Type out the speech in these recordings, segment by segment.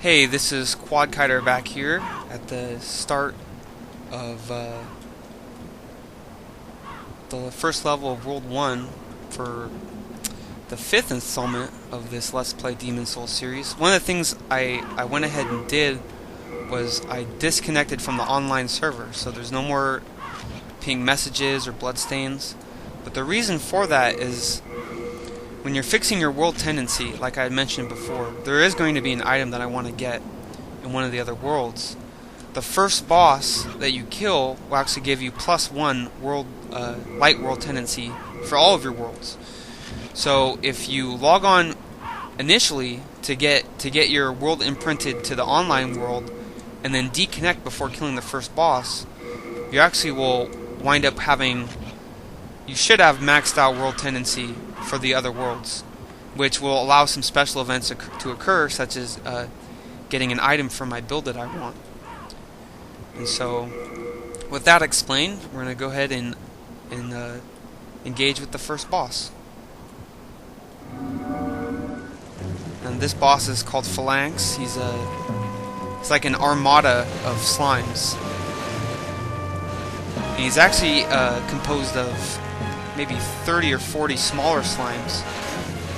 Hey, this is QuadKiter back here at the start of the first level of World 1 for the fifth installment of this Let's Play Demon's Souls series. One of the things I went ahead and did was I disconnected from the online server, so there's no more ping messages or bloodstains. But the reason for that is when you're fixing your world tendency, like I had mentioned before, there is going to be an item that I want to get in one of the other worlds. The first boss that you kill will actually give you +1 world light world tendency for all of your worlds. So if you log on initially to get your world imprinted to the online world and then deconnect before killing the first boss, you actually will wind up having, you should have maxed out world tendency for the other worlds, which will allow some special events to occur, such as getting an item from my build that I want. And so, with that explained, we're going to go ahead and engage with the first boss. And this boss is called Phalanx. He's like an armada of slimes. And he's actually composed of maybe 30 or 40 smaller slimes,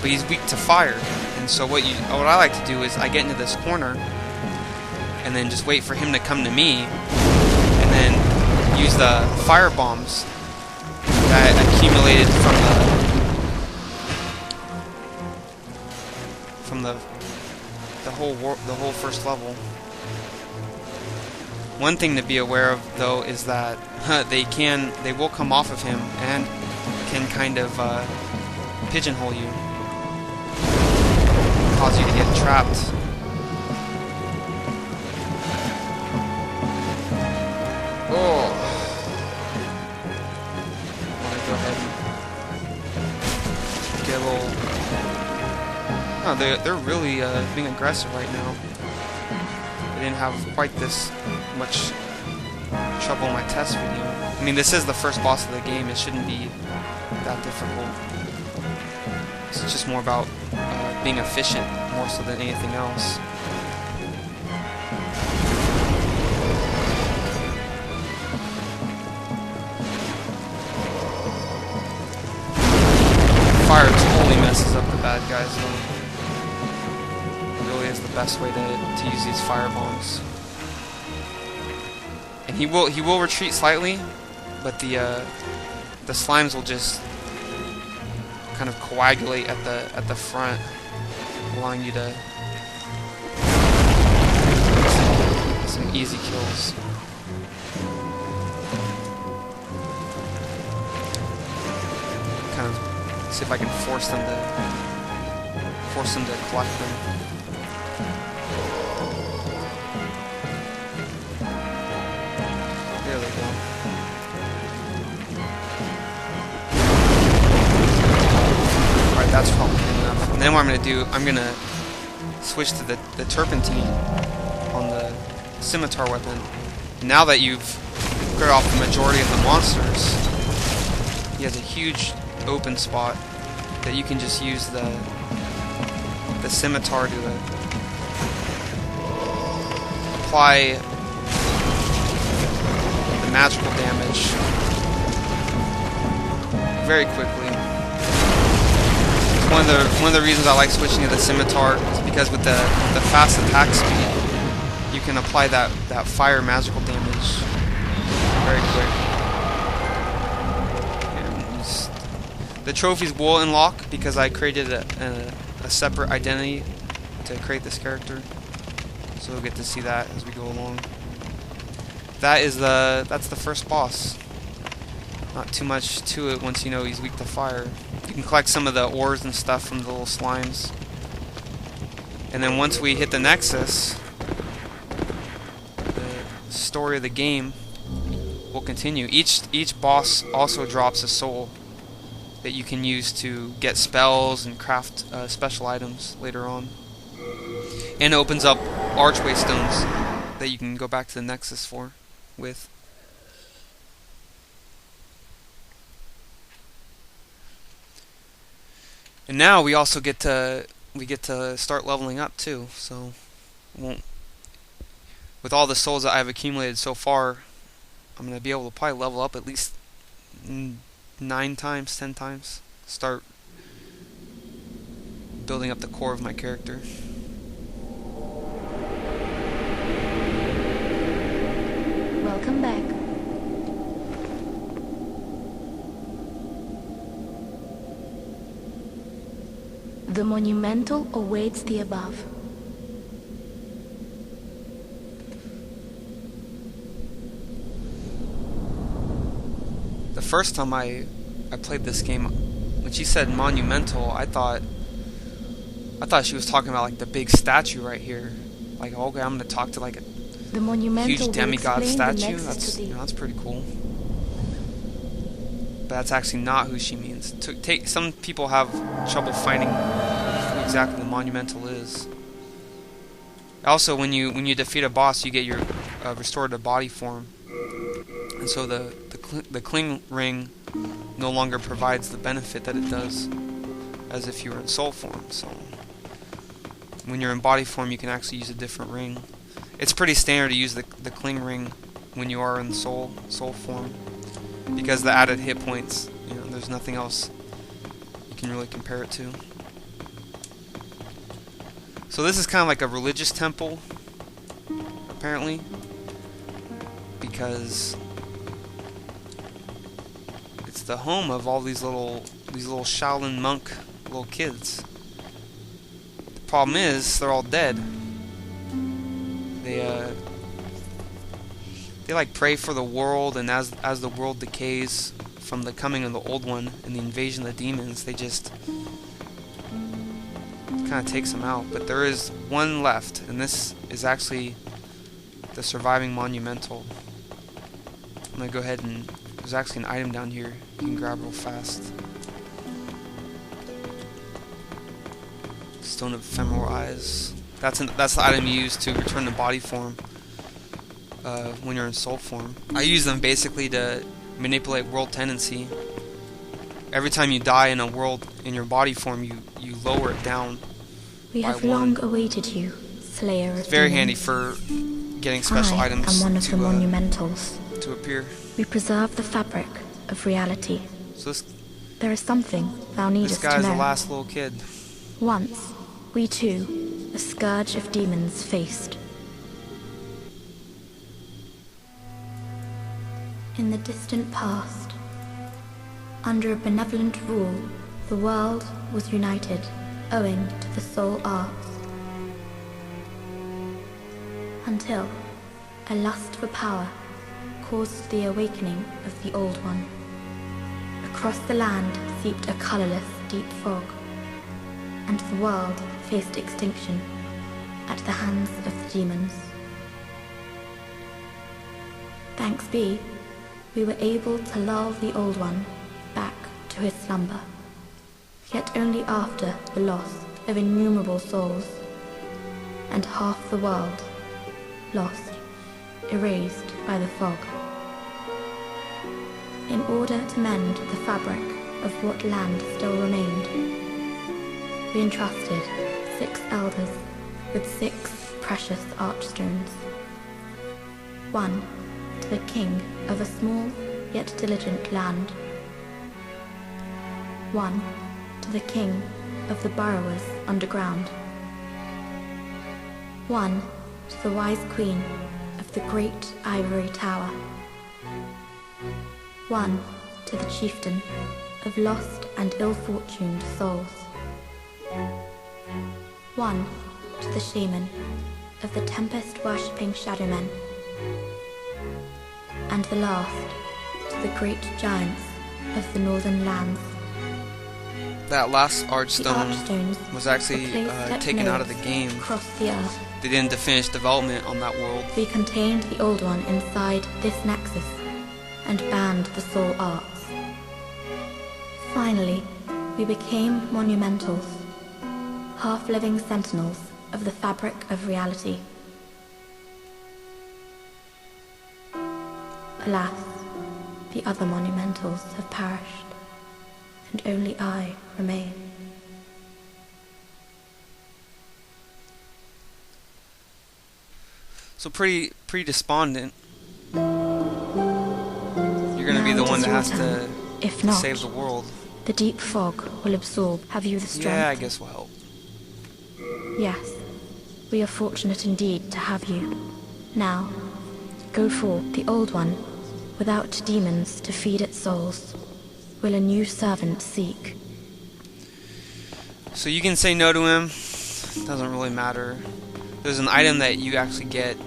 but he's weak to fire. And so what I like to do is I get into this corner and then just wait for him to come to me, and then use the fire bombs that accumulated from the whole first level. One thing to be aware of, though, is that they will come off of him and can kind of pigeonhole you, cause you to get trapped. Oh, I want to go ahead and get a little. Oh, they're really being aggressive right now. They didn't have quite this much trouble in my test video. I mean, this is the first boss of the game. It shouldn't be that difficult. It's just more about being efficient, more so than anything else. Fire totally messes up the bad guys, though. It really is the best way to use these fire bombs. And he will retreat slightly, but the slimes will just kind of coagulate at the front, allowing you to some easy kills. Kind of see if I can force them to collect them. There we go. Alright, that's probably enough. And then what I'm going to do, I'm going to switch to the turpentine on the scimitar weapon. And now that you've cleared off the majority of the monsters, he has a huge open spot that you can just use the scimitar to apply the magical damage very quickly. One of the reasons I like switching to the scimitar is because with the fast attack speed, you can apply that fire magical damage very quick. The trophies will unlock because I created a separate identity to create this character, so we'll get to see that as we go along. That's the first boss. Not too much to it once you know he's weak to fire. You can collect some of the ores and stuff from the little slimes, and then once we hit the Nexus, the story of the game will continue. Each boss also drops a soul that you can use to get spells and craft special items later on. And it opens up archway stones that you can go back to the Nexus with. And now we also get to start leveling up too. So won't. With all the souls that I've accumulated so far, I'm gonna be able to probably level up at least 9 times, 10 times. Start building up the core of my character. Welcome back. The monumental awaits the above. The first time I played this game, when she said monumental, I thought she was talking about like the big statue right here. Like, okay, I'm gonna talk to like a huge demigod statue. That's pretty cool. But that's actually not who she means. Some people have trouble finding who exactly the monumental is. Also, when you defeat a boss, you get your restored to body form, and so the cling ring no longer provides the benefit that it does as if you were in soul form. So when you're in body form, you can actually use a different ring. It's pretty standard to use the cling ring when you are in soul form, because the added hit points, there's nothing else you can really compare it to. So this is kind of like a religious temple, apparently, because it's the home of all these little Shaolin monk little kids. The problem is they're all dead. They like pray for the world, and as the world decays from the coming of the old one and the invasion of the demons, they just kind of takes them out. But there is one left, and this is actually the surviving monumental. I'm gonna go ahead and there's actually an item down here you can grab real fast. Stone of Ephemeral Eyes. That's the item you use to return to body form when you're in soul form. I use them basically to manipulate world tendency. Every time you die in a world in your body form, you lower it down. We have long awaited you, Slayer of It's very handy Demons. for getting special items I am one of the monumentals. To appear. We preserve the fabric of reality. So There is something thou this needest to guy's know. the last little kid. Once, we too, a scourge of demons faced. In the distant past, under a benevolent rule, the world was united owing to the soul arts. Until a lust for power caused the awakening of the Old One. Across the land seeped a colorless, deep fog, and the world faced extinction at the hands of the demons. Thanks be, we were able to lull the Old One back to his slumber, yet only after the loss of innumerable souls, and half the world lost, erased by the fog. In order to mend the fabric of what land still remained, we entrusted 6 elders with 6 precious archstones. 1 to the king of a small yet diligent land. 1 to the king of the burrowers underground. 1 to the wise queen of the great ivory tower. 1 to the chieftain of lost and ill-fortuned souls. 1 to the shaman of the tempest-worshipping shadowmen. And the last to the great giants of the northern lands. That last archstone archstones was actually taken out of the game. Across the earth. They didn't finish development on that world. We contained the Old One inside this nexus and banned the soul arts. Finally, we became monumentals, half-living sentinels of the fabric of reality. Alas, the other monumentals have perished, and only I remain. So pretty despondent. You're gonna be Now the it one is that your has turn. to If not, save the world. the deep fog will absorb. Have you the strength? Yeah, I guess will help. Yes. We are fortunate indeed to have you. Now, go forth. The old one, without demons to feed its souls, will a new servant seek. So you can say no to him. Doesn't really matter. There's an item that you actually get,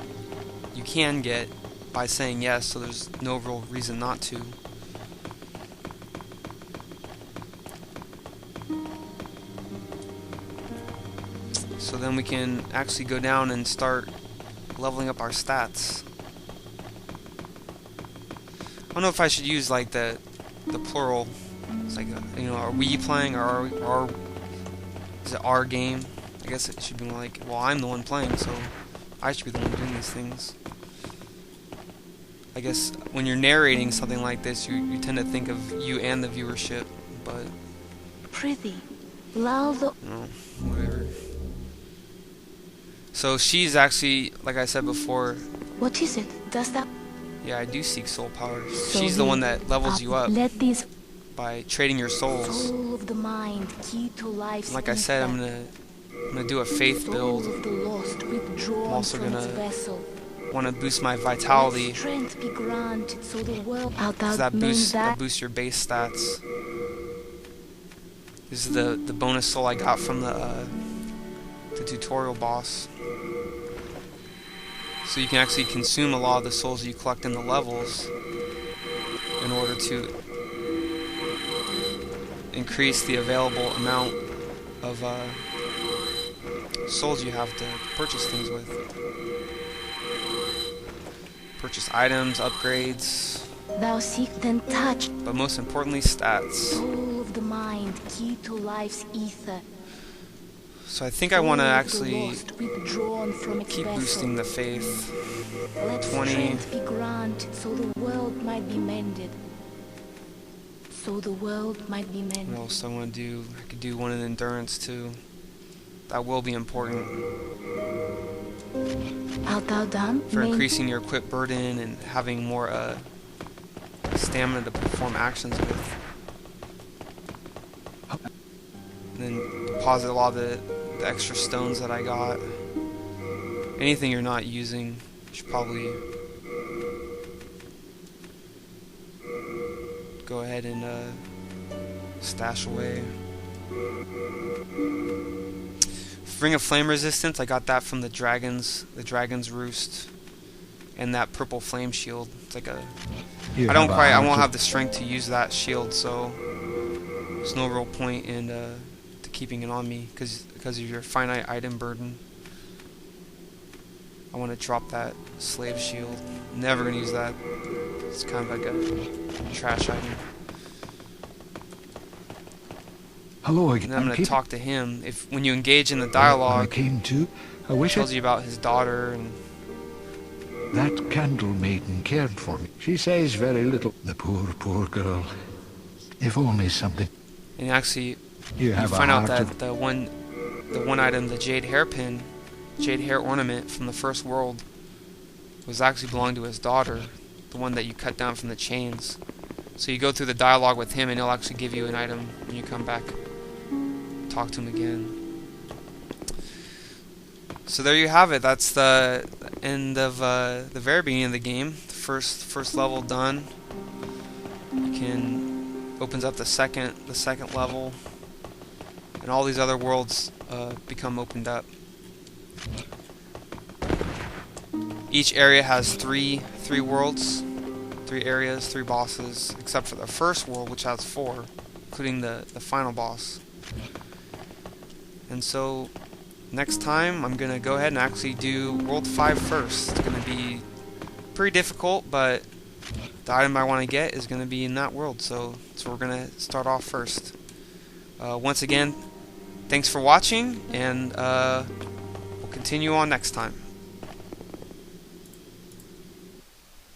you can get by saying yes, so there's no real reason not to. So then we can actually go down and start leveling up our stats. I don't know if I should use like the plural. It's like, you know, are we playing, or is it our game? I guess it should be more like, well, I'm the one playing, so I should be the one doing these things. I guess when you're narrating something like this, you tend to think of you and the viewership, but Prithee, lull the... no, whatever. So she's actually, like I said before, What is it? Does that... yeah, I do seek soul power. So She's the one that levels you up Let these... by trading your souls. Soul of the mind, key to life's Like I said, I'm gonna do a faith build. Soul of the lost, withdrawn I'm also from gonna its vessel. want to boost my vitality, Let strength be granted, so the world... Art thou because that mean boosts your base stats. This is the bonus soul I got from the tutorial boss. So you can actually consume a lot of the souls you collect in the levels in order to increase the available amount of souls you have to purchase things with. Purchase items, upgrades, Thou seek then touch. but most importantly, stats. Soul of the mind, key to life's ether. So I think I want to Soul of the actually lost, withdrawn from its keep vessel. boosting the faith. Let 20. strength be granted, so the world might be mended. So the world might be What mended. else do I want to do? I could do one in endurance too. That will be important Art thou done? for May- increasing your equip burden and having more stamina to perform actions with. And then deposit a lot of the extra stones that I got. Anything you're not using, you should probably go ahead and stash away. Ring of Flame Resistance, I got that from the Dragon's Roost, and that purple flame shield. It's like a... I won't have the strength to use that shield, so there's no real point in to keeping it on me because of your finite item burden. I want to drop that slave shield. Never gonna use that. It's kind of like a trash item. Hello And again. then I'm gonna talk to him. If when you engage in the dialogue, Came to. I wish tells you about his daughter, and that candle maiden cared for me. She says very little. The poor girl. If only something. actually You you have a find out heart that of... the one item, the jade hairpin, jade hair ornament from the first world, was actually belonged to his daughter, the one that you cut down from the chains. So you go through the dialogue with him, and he'll actually give you an item when you come back. Talk to him again. So there you have it. That's the end of the very beginning of the game. The first level done. You can opens up the second level, and all these other worlds become opened up. Each area has three worlds, 3 areas, 3 bosses, except for the first world, which has 4, including the final boss. And so next time I'm gonna go ahead and actually do World 5 first. It's gonna be pretty difficult, but the item I want to get is gonna be in that world, so we're gonna start off first. Once again, thanks for watching, and we'll continue on next time.